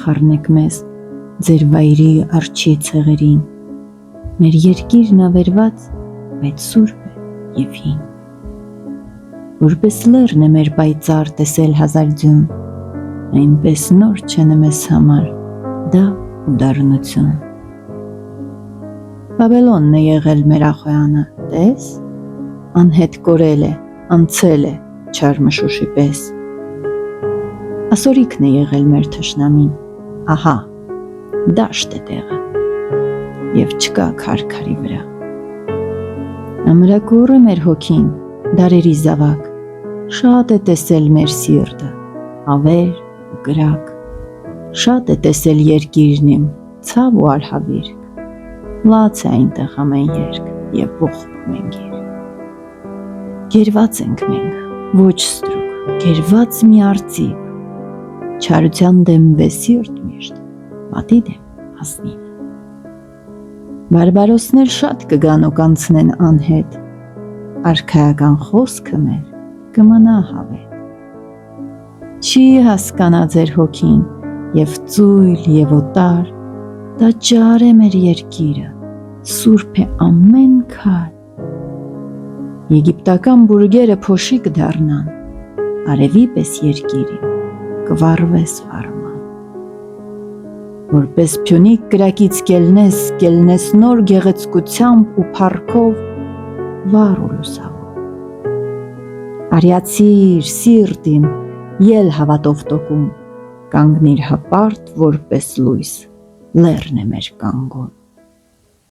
խառնեք մեզ ձեր վայրի արջի ցեղերին, մեր երկիրն ավերված, բայց սուրբ է և հին, որպես լեռն է մեր պայծառ տեսել հազարձյուն, այնպես նոր չեն մեզ համար դա ու դառնություն։ Բաբելոնն է եղել մեր ախոյանը, տես, անհետ կորել է, անցել է չար մշուշի պես։ Ասորիքն է եղել մեր թշնամին, ահա, դաշտ է տեղը, և չկա քարքարի վրա։ Ամրակուռ է մեր հոգին, դարերի զավակ, շատ է տեսել մեր սիրտը, ավեր ու կրակ, շատ է տեսել երկիրն իմ, ցավ ու արհավիրք, լաց է այնտեղ ամեն երկ և ողբում ենք իր։ Գերված ենք մենք, ոչ ստրուկ, գերված մի արծիվ, չարության դեմ վեսիրտ միշտ, պատի դեմ հասնիվ։ Բարբարոսներ շատ կգան ու կանցնեն անհետ, արքայական խոսքը մեր կմնա հավետ։ Չի հասկանա ձեր հոգին, և ծույլ և օտար, դա ճար է մեր երկիրը, սուրբ է ամեն քար։ Եգիպտական բուրգերը փոշի կդառնան, արևի պես երկիրի կվառվես վառման։ Որպես փյունիկ կրակից կելնես նոր գեղեցկությամբ ու փառքով, վառ ու լուսավոր։ Արյացիր սիրտ իմ, ել հավատով տոկուն, կանգնիր հպարտ որպես լույս, լեռն է մեր կանգուն։